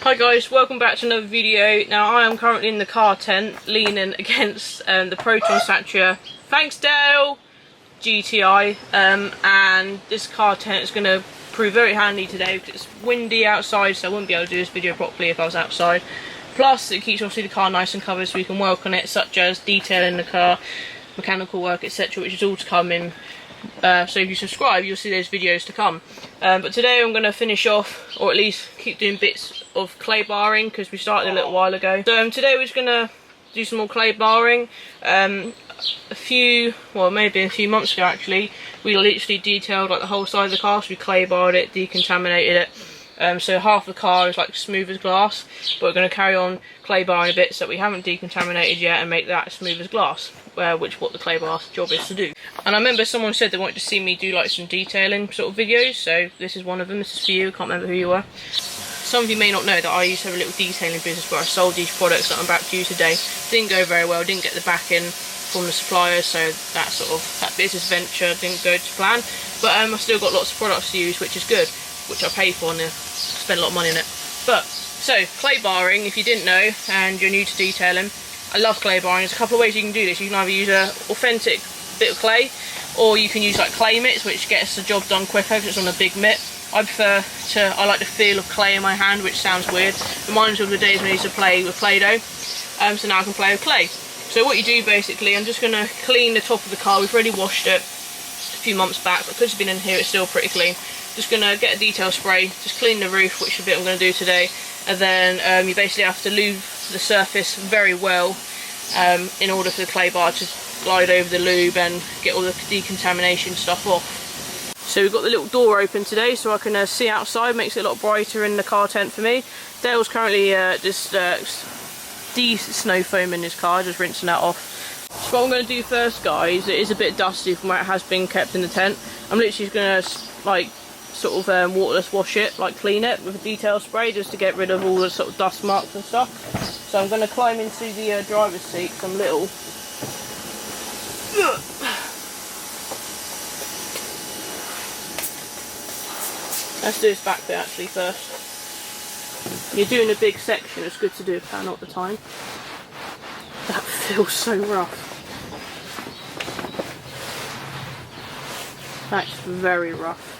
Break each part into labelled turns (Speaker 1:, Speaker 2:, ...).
Speaker 1: Hi guys, welcome back to another video. Now I am currently in the car tent leaning against the Proton Satria, thanks Dale, GTI, and this car tent is going to prove very handy today because it's windy outside, so I wouldn't be able to do this video properly if I was outside. Plus it keeps obviously the car nice and covered so we can work on it, such as detailing the car, mechanical work, etc., which is all to come in. So if you subscribe you'll see those videos to come, but today I'm going to finish off, or at least keep doing bits of clay barring because we started a little while ago. So today we're just going to do some more clay barring. Maybe a few months ago actually, we literally detailed like the whole side of the car, so we clay barred it, decontaminated it. So half the car is like smooth as glass, but we're going to carry on clay barring a bit so that we haven't decontaminated yet and make that smooth as glass, which is what the clay bar job is to do. And I remember someone said they wanted to see me do like some detailing sort of videos, so this is one of them. This is for you. I can't remember who you were. Some of you may not know that I used to have a little detailing business where I sold these products that I'm about to do today. Didn't go very well, didn't get the backing from the suppliers, so that business venture didn't go to plan. But I still got lots of products to use, which is good, which I pay for and spend a lot of money on it. But so clay barring, if you didn't know and you're new to detailing, I love clay barring. There's a couple of ways you can do this. You can either use an authentic bit of clay, or you can use like clay mitts, which gets the job done quicker because it's on a big mitt. I like the feel of clay in my hand, which sounds weird. Reminds me of the days when I used to play with Play-Doh. So now I can play with clay. So what you do basically, I'm just going to clean the top of the car. We've already washed it a few months back, but because it's been in here it's still pretty clean. Just going to get a detail spray, just clean the roof, which is a bit I'm going to do today. And then you basically have to lube the surface very well in order for the clay bar to glide over the lube and get all the decontamination stuff off. So we've got the little door open today so I can see outside, makes it a lot brighter in the car tent for me. Dale's currently just de-snow foaming his car, just rinsing that off. So what I'm going to do first, guys, it is a bit dusty from where it has been kept in the tent. I'm literally going to like sort of waterless wash it, like clean it with a detail spray just to get rid of all the sort of dust marks and stuff. So I'm going to climb into the driver's seat because I'm little. Let's do this back bit actually first. You're doing a big section, it's good to do a panel at the time. That feels so rough. That's very rough.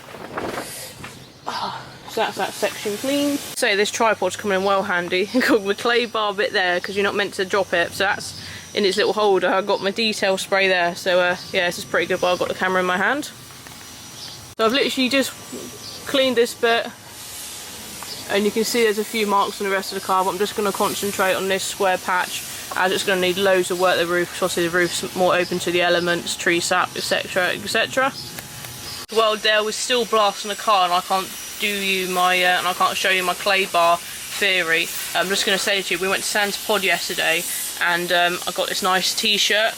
Speaker 1: So that's that section clean. So this tripod's coming in well handy. Got my clay bar bit there because you're not meant to drop it, so that's in its little holder. I've got my detail spray there, so yeah, this is pretty good while I've got the camera in my hand. So I've literally just cleaned this bit and you can see there's a few marks on the rest of the car, but I'm just going to concentrate on this square patch as it's going to need loads of work. The roof, because obviously the roof's more open to the elements, tree sap, etc, etc. Well, Dale was still blasting the car and I can't and I can't show you my clay bar theory. I'm just going to say to you, we went to Santa Pod yesterday and I got this nice t-shirt,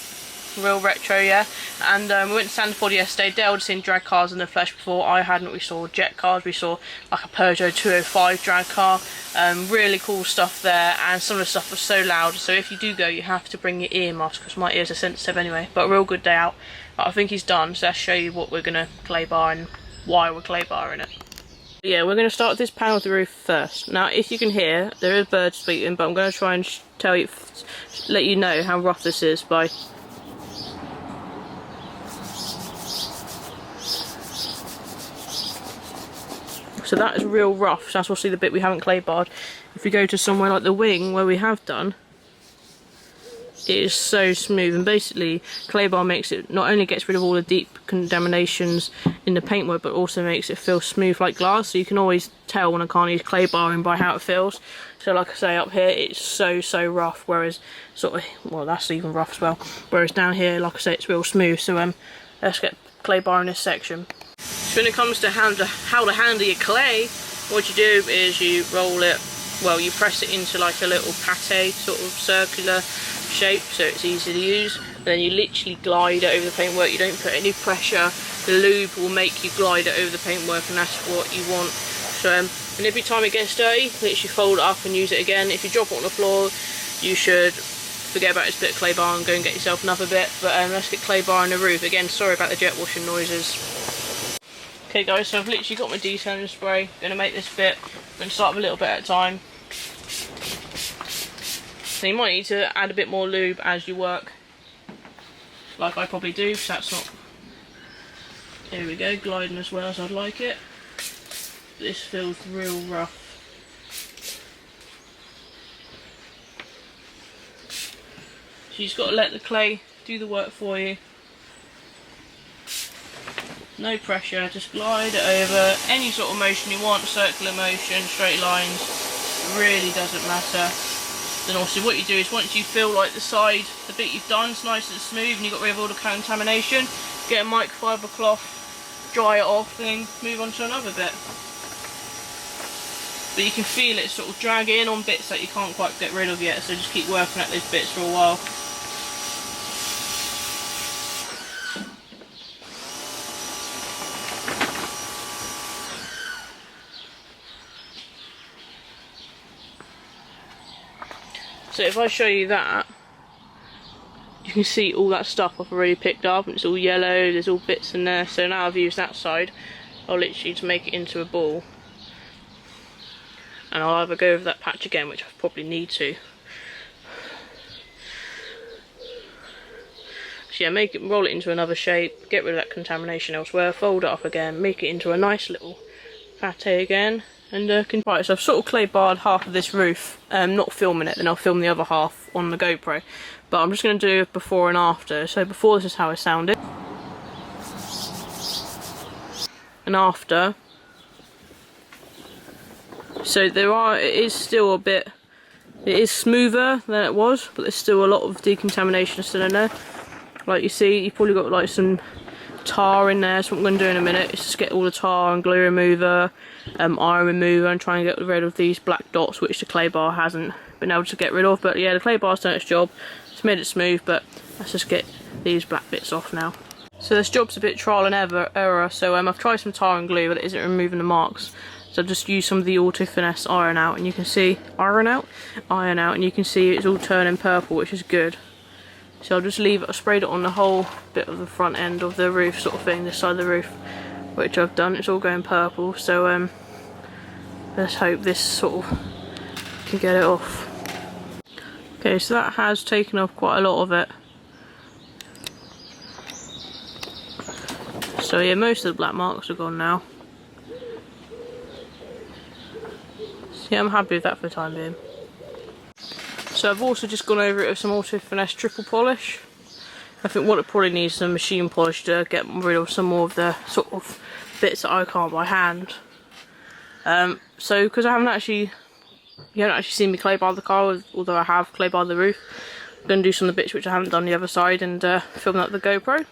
Speaker 1: real retro, yeah, and we went to Santa Pod yesterday. Dale had seen drag cars in the flesh before, I hadn't. We saw jet cars, we saw like a Peugeot 205 drag car, really cool stuff there, and some of the stuff was so loud, so if you do go you have to bring your ear mask because my ears are sensitive anyway. But a real good day out. I think he's done, so let's show you what we're going to clay bar and why we're clay barring it. Yeah, we're going to start with this panel of the roof first. Now, if you can hear, there are birds tweeting, but I'm going to try and let you know how rough this is by... So that is real rough, so that's obviously the bit we haven't clay barred. If we go to somewhere like the wing, where we have done, it is so smooth, and basically clay bar makes it, not only gets rid of all the deep contaminations in the paintwork, but also makes it feel smooth like glass, so you can always tell when I can't use clay barring by how it feels. So like I say, up here it's so rough, whereas sort of, well, that's even rough as well, whereas down here, like I say, it's real smooth. So let's get clay bar in this section. So when it comes to how to handle your clay, what you do is you roll it, well, you press it into like a little pate sort of circular shape so it's easy to use, and then you literally glide it over the paintwork. You don't put any pressure, the lube will make you glide it over the paintwork, and that's what you want. So and every time it gets dirty, literally fold it up and use it again. If you drop it on the floor, you should forget about this bit of clay bar and go and get yourself another bit. But let's get clay bar on the roof. Again, sorry about the jet washing noises. Okay guys, so I've literally got my detailing spray. Going to make this bit. I'm going to start with a little bit at a time. So you might need to add a bit more lube as you work, like I probably do, because that's not, there we go, gliding as well as I'd like it. This feels real rough. So you've got to let the clay do the work for you. No pressure, just glide it over. Any sort of motion you want, circular motion, straight lines, really doesn't matter. Then also what you do is once you feel like the side, the bit you've done is nice and smooth and you've got rid of all the contamination, get a microfiber cloth, dry it off, and then move on to another bit. But you can feel it sort of drag in on bits that you can't quite get rid of yet, so just keep working at those bits for a while. So if I show you that, you can see all that stuff I've already picked up, and it's all yellow, there's all bits in there. So now I've used that side, I'll literally just make it into a ball. And I'll either go over that patch again, which I probably need to. So yeah, roll it into another shape, get rid of that contamination elsewhere, fold it up again, make it into a nice little pate again. And right, so I've sort of clay barred half of this roof, not filming it, then I'll film the other half on the GoPro. But I'm just going to do it before and after. So before, this is how it sounded. And after. So it is still a bit, it is smoother than it was, but there's still a lot of decontamination still in there. Like you see, you've probably got like some tar in there, so what I'm going to do in a minute is just get all the tar and glue remover, iron remover, and try and get rid of these black dots which the clay bar hasn't been able to get rid of. But yeah, the clay bar's done its job, it's made it smooth, but let's just get these black bits off now. So this job's a bit trial and error, so I've tried some tar and glue, but it isn't removing the marks. So I've just used some of the Auto Finesse iron out, and you can see, iron out, and you can see it's all turning purple, which is good. So I'll just leave it, I sprayed it on the whole bit of the front end of the roof sort of thing, this side of the roof, which I've done, it's all going purple, so let's hope this sort of can get it off. Okay, so that has taken off quite a lot of it. So yeah, most of the black marks are gone now. So yeah, I'm happy with that for the time being. So I've also just gone over it with some Auto Finesse triple polish. I think what it probably needs is some machine polish to get rid of some more of the sort of bits that I can't by hand. So because you haven't actually seen me clay bar the car, although I have clay bar the roof, I'm going to do some of the bits which I haven't done the other side and film that with the GoPro.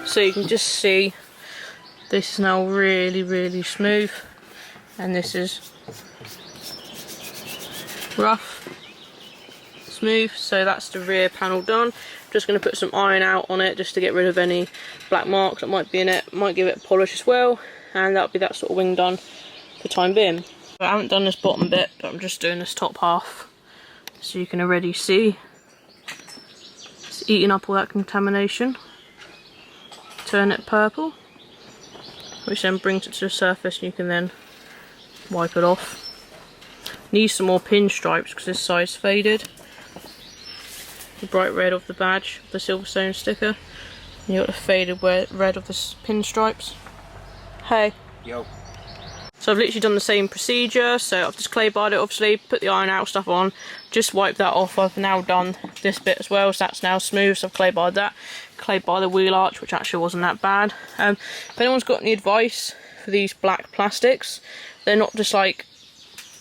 Speaker 1: So you can just see this is now really smooth, and this is rough, smooth. So that's the rear panel done. I'm just going to put some iron out on it just to get rid of any black marks that might be in it. Might give it a polish as well, and that'll be that sort of wing done for the time being. I haven't done this bottom bit, but I'm just doing this top half so you can already see it's eating up all that contamination. Turn it purple, which then brings it to the surface and you can then wipe it off. Need some more pinstripes because this side's faded. The bright red of the badge, the Silverstone sticker. And you got the faded red of the pinstripes. Hey.
Speaker 2: Yo.
Speaker 1: So I've literally done the same procedure. So I've just clay barred it, obviously, put the iron out stuff on, just wipe that off. I've now done this bit as well, so that's now smooth. So I've clay barred that, clay barred the wheel arch, which actually wasn't that bad. If anyone's got any advice for these black plastics, they're not just like,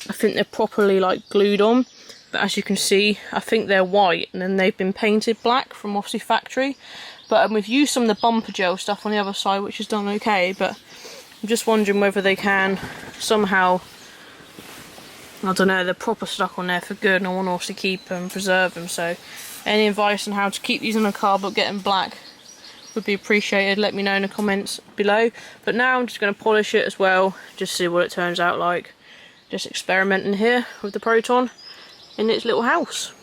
Speaker 1: I think they're properly like glued on, but as you can see, I think they're white and then they've been painted black from obviously factory. But we've used some of the bumper gel stuff on the other side, which has done okay, but I'm just wondering whether they can somehow, I don't know, they're proper stuck on there for good and I want to obviously keep them, preserve them. So any advice on how to keep these in a car but get them black would be appreciated. Let me know in the comments below. But now I'm just going to polish it as well, just see what it turns out like. Just experimenting here with the Proton in its little house.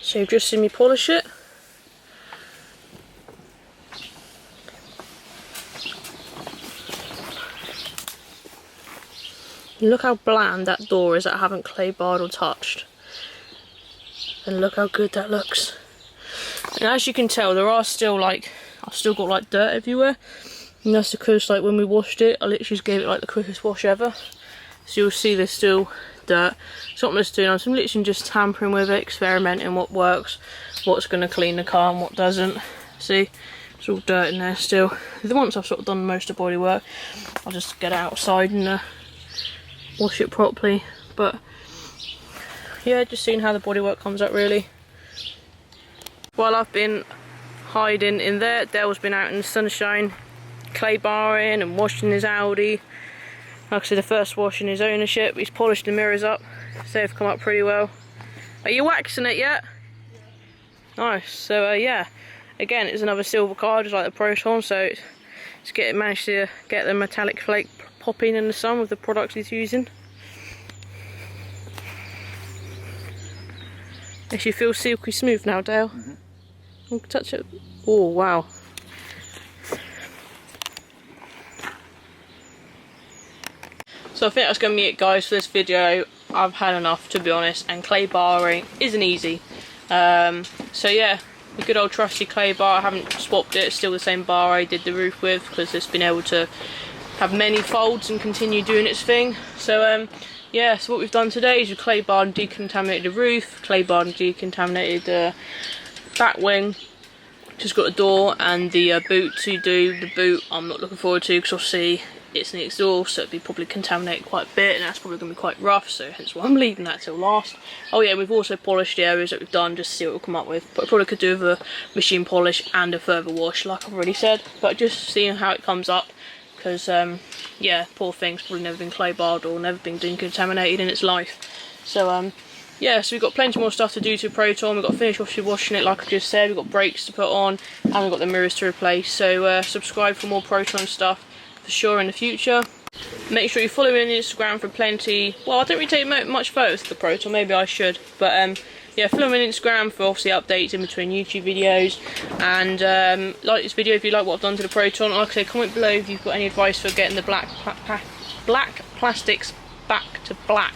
Speaker 1: So you've just seen me polish it. Look how bland that door is that I haven't clay barred or touched. And look how good that looks. And as you can tell, there are still like, I've still got like dirt everywhere. And that's because like when we washed it, I literally just gave it like the quickest wash ever. So you'll see there's still dirt. So what I'm just doing, I'm literally just tampering with it, experimenting what works, what's going to clean the car and what doesn't. See, it's all dirt in there still. Once I've sort of done most of the body work, I'll just get it outside and wash it properly. But yeah, just seeing how the bodywork comes up really. While I've been hiding in there, Dale's been out in the sunshine, clay barring and washing his Audi. Like I said, the first wash in his ownership. He's polished the mirrors up, so they've come up pretty well. Are you waxing it yet? Nice. So yeah, again, it's another silver car, just like the Proton. So it's managed to get the metallic flake popping in the sun with the products he's using. Makes you feel silky smooth now, Dale. Oh, touch it. Oh wow. So I think that's going to be it, guys, for this video. I've had enough, to be honest, and clay barring isn't easy. So yeah, the good old trusty clay bar. I haven't swapped it, it's still the same bar I did the roof with, because it's been able to have many folds and continue doing its thing. So yeah, so what we've done today is we clay barred and decontaminated the roof, clay barred and decontaminated the back wing. Just got the door and the boot to do. The boot I'm not looking forward to, because obviously it's an exhaust, so it'd be probably contaminated quite a bit, and that's probably going to be quite rough, so hence why I'm leaving that till last. Oh yeah, we've also polished the areas that we've done, just to see what we'll come up with. But I probably could do with a machine polish and a further wash, like I've already said. But just seeing how it comes up, because yeah, poor thing's probably never been clay barred or never been decontaminated in its life. So yeah, so we've got plenty more stuff to do to Proton. We've got to finish off washing it, like I just said. We've got brakes to put on, and we've got the mirrors to replace. So subscribe for more Proton stuff for sure in the future. Make sure you follow me on Instagram for plenty. Well, I don't really take much photos of the Proton, maybe I should, but yeah, follow me on Instagram for obviously updates in between YouTube videos, and like this video if you like what I've done to the Proton. Like I say, comment below if you've got any advice for getting the black plastics back to black.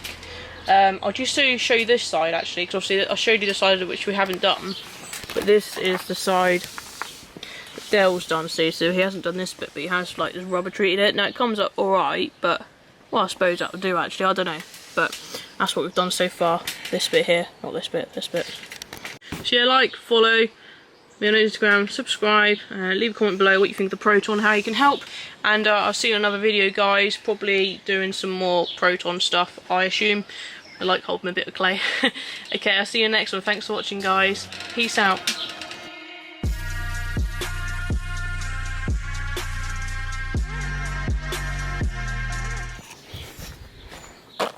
Speaker 1: I'll just show you this side actually, because obviously I showed you the side of which we haven't done, but this is the side Dale's done, see, so he hasn't done this bit, but he has like this rubber treated it. Now it comes up alright, but well, I suppose that will do actually, I don't know, but that's what we've done so far. This bit here, not this bit, this bit. So yeah, like, follow, me on Instagram, subscribe, leave a comment below what you think of the Proton, how you can help, and I'll see you in another video, guys. Probably doing some more Proton stuff, I assume. I like holding a bit of clay. Okay, I'll see you next one. Thanks for watching, guys. Peace out.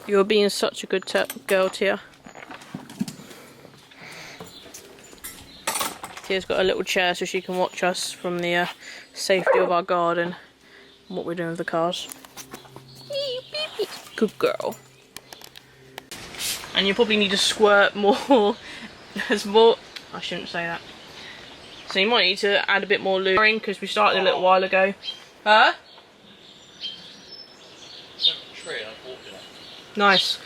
Speaker 1: You're being such a good girl, Tia. Tia's got a little chair so she can watch us from the safety of our garden and what we're doing with the cars. Good girl. And you probably need to squirt more. There's more. I shouldn't say that. So you might need to add a bit more lube because we started a little while ago. Huh? Nice.